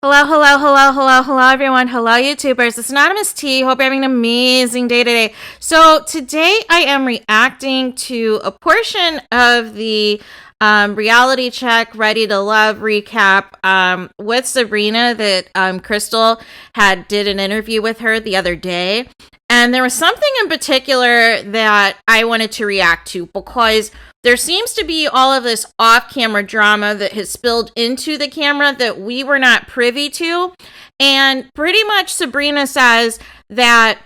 Hello, everyone. Hello, YouTubers. It's Anonymous T. Hope you're having an amazing day today. So today I am reacting to a portion of the reality check Ready to Love recap with Sabrina that Christal did an interview with her the other day. And there was something in particular that I wanted to react to because there seems to be all of this off-camera drama that has spilled into the camera that we were not privy to. And pretty much Sabrina says that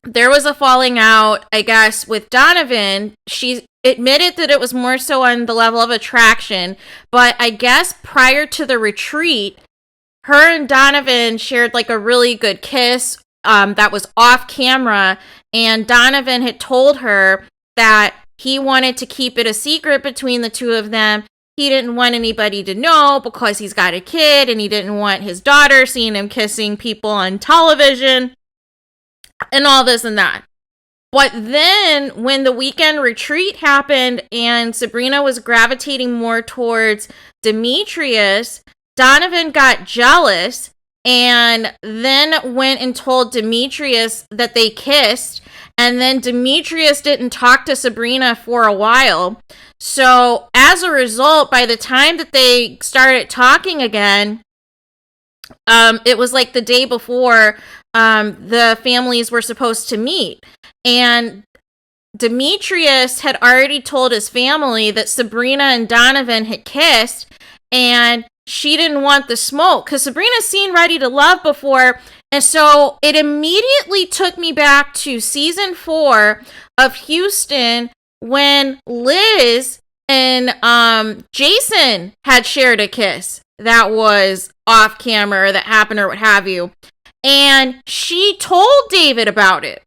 there was a falling out, I guess, with Donovan. She admitted that it was more so on the level of attraction. But I guess prior to the retreat, her and Donovan shared like a really good kiss that was off camera. And Donovan had told her that he wanted to keep it a secret between the two of them. He didn't want anybody to know because he's got a kid and he didn't want his daughter seeing him kissing people on television and all this and that. But then when the weekend retreat happened and Sabrina was gravitating more towards Demetrius, Donovan got jealous and then went and told Demetrius that they kissed. And then Demetrius didn't talk to Sabrina for a while. So as a result, by the time that they started talking again, it was like the day before the families were supposed to meet. And Demetrius had already told his family that Sabrina and Donovan had kissed. And she didn't want the smoke because Sabrina's seen Ready to Love before. And so it immediately took me back to season 4 of Houston when Liz and Jason had shared a kiss that was off camera or that happened or what have you. And she told David about it.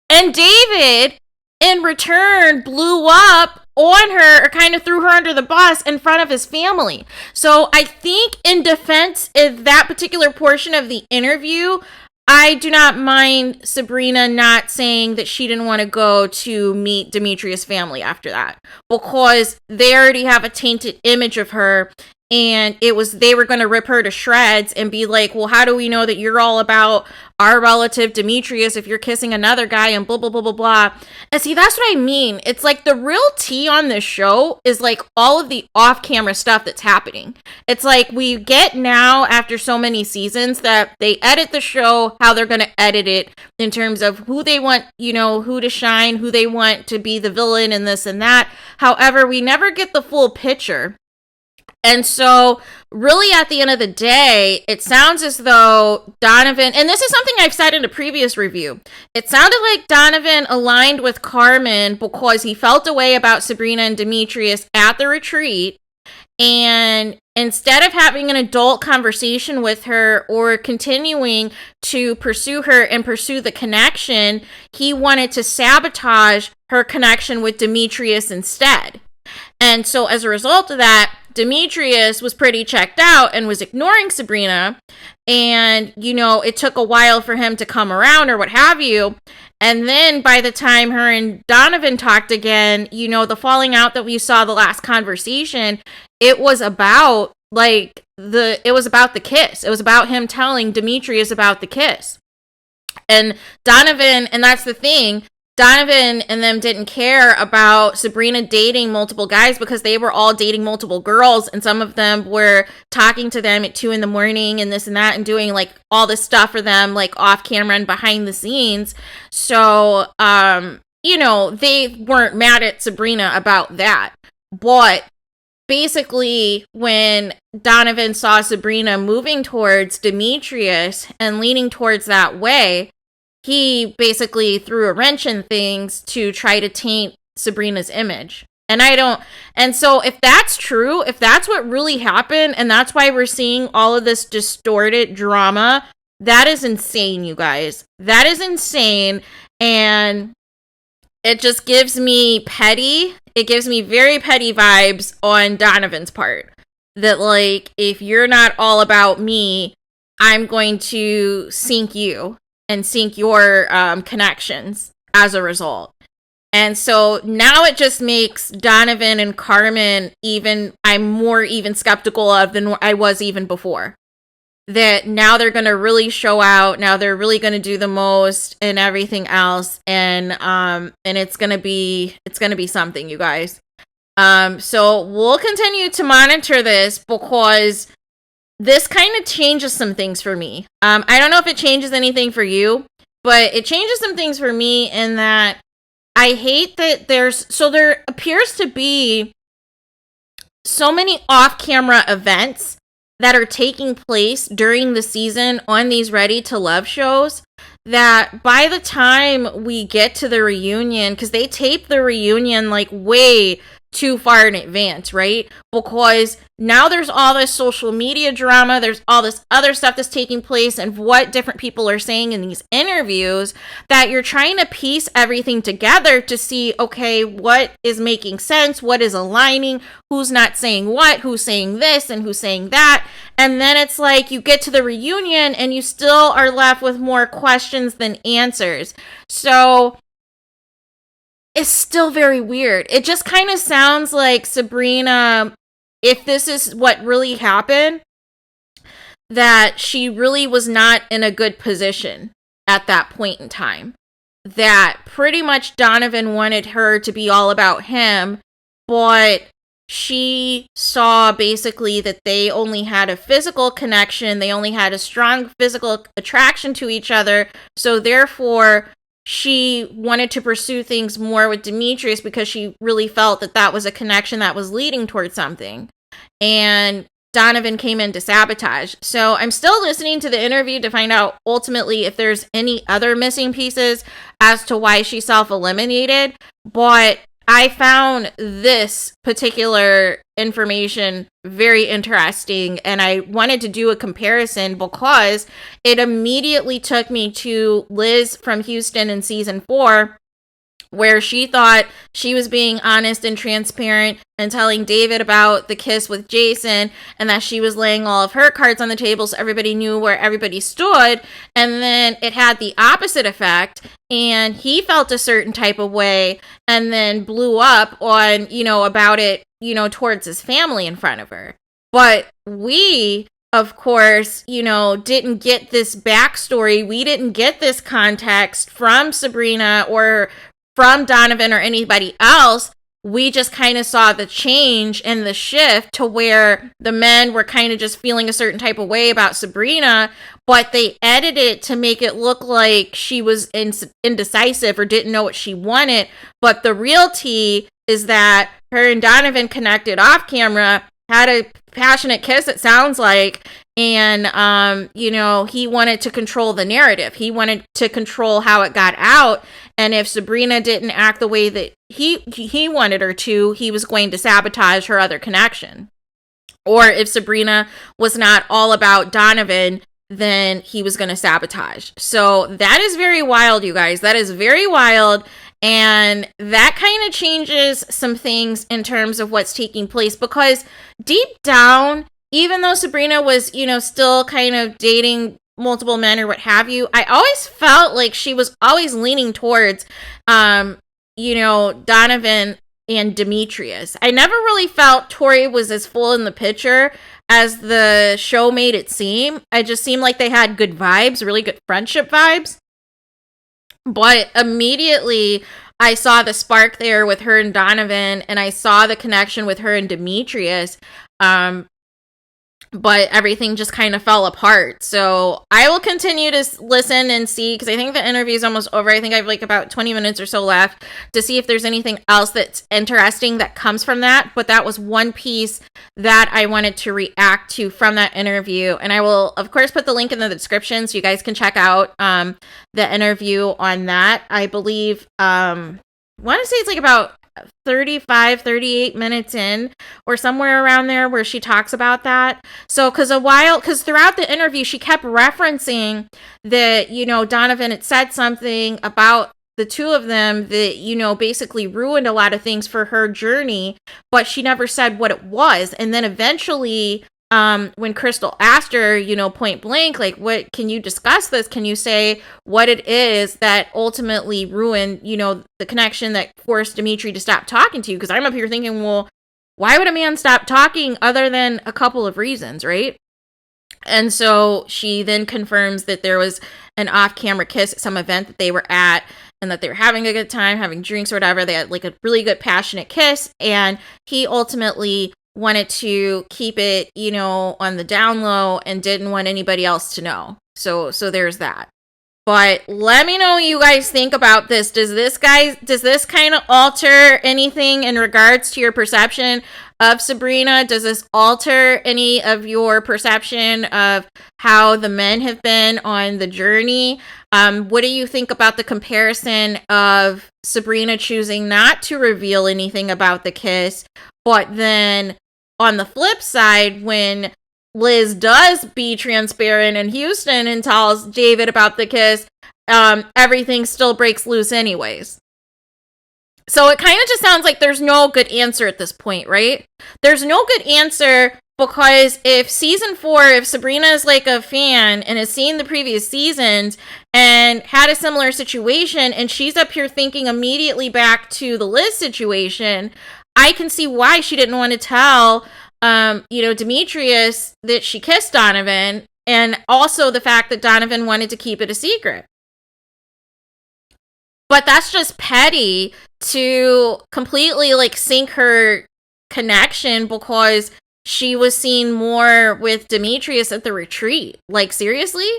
And David, in return, blew up on her or kind of threw her under the bus in front of his family. So I think in defense of that particular portion of the interview, I do not mind Sabrina not saying that she didn't want to go to meet Demetrius' family after that because they already have a tainted image of her. And they were going to rip her to shreds and be like, well, how do we know that you're all about our relative Demetrius if you're kissing another guy and blah, blah, blah, blah, blah. And see, that's what I mean. It's like the real tea on this show is like all of the off-camera stuff that's happening. It's like we get now after so many seasons that they edit the show, how they're going to edit it in terms of who they want, who to shine, who they want to be the villain and this and that. However, we never get the full picture. And so, really, at the end of the day, it sounds as though Donovan, and this is something I've said in a previous review, it sounded like Donovan aligned with Carmen because he felt a way about Sabrina and Demetrius at the retreat. And instead of having an adult conversation with her or continuing to pursue her and pursue the connection, he wanted to sabotage her connection with Demetrius instead. And so, as a result of that, Demetrius was pretty checked out and was ignoring Sabrina. And, it took a while for him to come around or what have you. And then by the time her and Donovan talked again, the falling out that we saw the last conversation, it was about the kiss. It was about him telling Demetrius about the kiss. And Donovan, and that's the thing, Donovan and them didn't care about Sabrina dating multiple guys because they were all dating multiple girls, and some of them were talking to them at 2 a.m. and this and that and doing like all this stuff for them like off camera and behind the scenes. So, they weren't mad at Sabrina about that. But basically, when Donovan saw Sabrina moving towards Demetrius and leaning towards that way, he basically threw a wrench in things to try to taint Sabrina's image. And so if that's true, if that's what really happened, and that's why we're seeing all of this distorted drama, that is insane, you guys. That is insane. And it just gives me it gives me very petty vibes on Donovan's part. That like, if you're not all about me, I'm going to sink you and sink your connections as a result. And so now it just makes Donovan and Carmen I'm more even skeptical of than I was even before. That now they're going to really show out. Now they're really going to do the most and everything else. And it's going to be something, you guys. So we'll continue to monitor this because this kind of changes some things for me. I don't know if it changes anything for you, but it changes some things for me in that I hate that there appears to be so many off-camera events that are taking place during the season on these Ready to Love shows that by the time we get to the reunion, because they tape the reunion like way too far in advance, right? Because now there's all this social media drama, there's all this other stuff that's taking place and what different people are saying in these interviews that you're trying to piece everything together to see, okay, what is making sense, what is aligning, who's not saying what, who's saying this and who's saying that. And then it's like you get to the reunion and you still are left with more questions than answers. So it's still very weird. It just kind of sounds like Sabrina, if this is what really happened, that she really was not in a good position at that point in time. That pretty much Donovan wanted her to be all about him, but she saw basically that they only had a physical connection. They only had a strong physical attraction to each other. So therefore, she wanted to pursue things more with Demetrius because she really felt that that was a connection that was leading towards something. And Donovan came in to sabotage. So I'm still listening to the interview to find out ultimately if there's any other missing pieces as to why she self-eliminated. But I found this particular information very interesting, and I wanted to do a comparison because it immediately took me to Liz from Houston in season 4, where she thought she was being honest and transparent and telling David about the kiss with Jason, and that she was laying all of her cards on the table so everybody knew where everybody stood. And then it had the opposite effect, and he felt a certain type of way and then blew up on, about it, towards his family in front of her. But we, of course, didn't get this backstory. We didn't get this context from Sabrina or from Donovan or anybody else. We just kind of saw the change and the shift to where the men were kind of just feeling a certain type of way about Sabrina, but they edited it to make it look like she was indecisive or didn't know what she wanted. But the real tea is that her and Donovan connected off camera, had a passionate kiss, it sounds like, and he wanted to control the narrative. He wanted to control how it got out. And if Sabrina didn't act the way that he wanted her to, he was going to sabotage her other connection. Or if Sabrina was not all about Donovan, then he was going to sabotage. So that is very wild, you guys. That is very wild. And that kind of changes some things in terms of what's taking place, because deep down, even though Sabrina was, still kind of dating multiple men or what have you, I always felt like she was always leaning towards, Donovan and Demetrius. I never really felt Tori was as full in the picture as the show made it seem. It just seemed like they had good vibes, really good friendship vibes. But immediately I saw the spark there with her and Donovan, and I saw the connection with her and Demetrius. But everything just kind of fell apart. So I will continue to listen and see, because I think the interview is almost over. I think I have like about 20 minutes or so left to see if there's anything else that's interesting that comes from that. But that was one piece that I wanted to react to from that interview. And I will, of course, put the link in the description so you guys can check out the interview on that. I believe, I want to say it's like about 38 minutes in or somewhere around there where she talks about that. So because throughout the interview she kept referencing that Donovan had said something about the two of them that basically ruined a lot of things for her journey, but she never said what it was. And then eventually when Christal asked her, you know, point blank, like, what, can you discuss this? Can you say what it is that ultimately ruined, you know, the connection that forced Dimitri to stop talking to you? Because I'm up here thinking, well, why would a man stop talking other than a couple of reasons, right? And so she then confirms that there was an off-camera kiss at some event that they were at, and that they were having a good time, having drinks or whatever. They had like a really good, passionate kiss, and he ultimately wanted to keep it, you know, on the down low and didn't want anybody else to know. So there's that. But let me know what you guys think about this. Does this kind of alter anything in regards to your perception of Sabrina? Does this alter any of your perception of how the men have been on the journey? What do you think about the comparison of Sabrina choosing not to reveal anything about the kiss, but then on the flip side, when Liz does be transparent in Houston and tells David about the kiss, everything still breaks loose anyways. So it kind of just sounds like there's no good answer at this point, right? There's no good answer, because if season 4, if Sabrina is like a fan and has seen the previous seasons and had a similar situation, and she's up here thinking immediately back to the Liz situation, I can see why she didn't want to tell you know, Demetrius that she kissed Donovan, and also the fact that Donovan wanted to keep it a secret. But that's just petty to completely like sink her connection because she was seen more with Demetrius at the retreat. Like, seriously?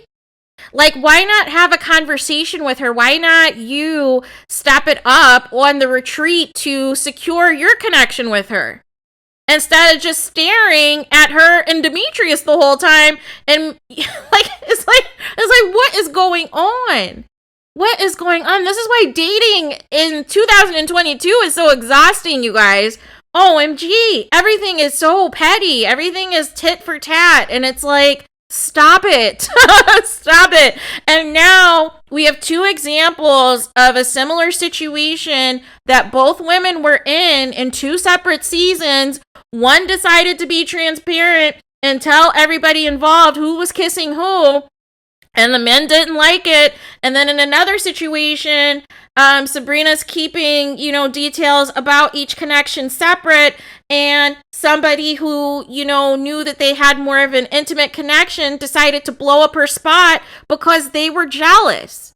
Like, why not have a conversation with her? Why not you step it up on the retreat to secure your connection with her? Instead of just staring at her and Demetrius the whole time, and it's like what is going on? What is going on? This is why dating in 2022 is so exhausting, you guys. OMG, everything is so petty. Everything is tit for tat, and it's like, stop it. Stop it. And now we have 2 examples of a similar situation that both women were in 2 separate seasons. One decided to be transparent and tell everybody involved who was kissing who, and the men didn't like it. And then in another situation, Sabrina's keeping, you know, details about each connection separate, and somebody who, you know, knew that they had more of an intimate connection decided to blow up her spot because they were jealous.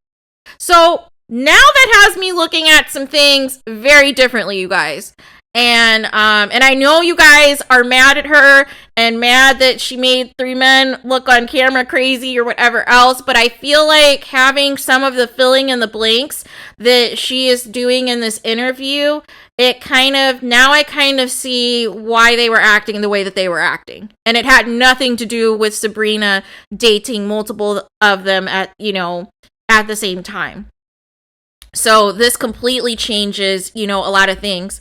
So now that has me looking at some things very differently, you guys. And I know you guys are mad at her and mad that she made 3 men look on camera crazy or whatever else, but I feel like having some of the filling in the blanks that she is doing in this interview, I kind of see why they were acting the way that they were acting. And it had nothing to do with Sabrina dating multiple of them at the same time. So this completely changes, you know, a lot of things.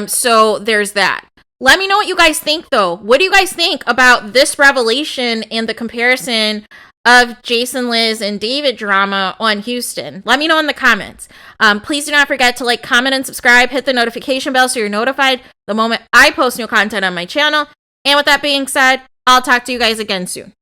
So there's that. Let me know what you guys think, though. What do you guys think about this revelation and the comparison of Jason, Liz, and David drama on Houston? Let me know in the comments. Please do not forget to like, comment, and subscribe. Hit the notification bell so you're notified the moment I post new content on my channel. And with that being said, I'll talk to you guys again soon.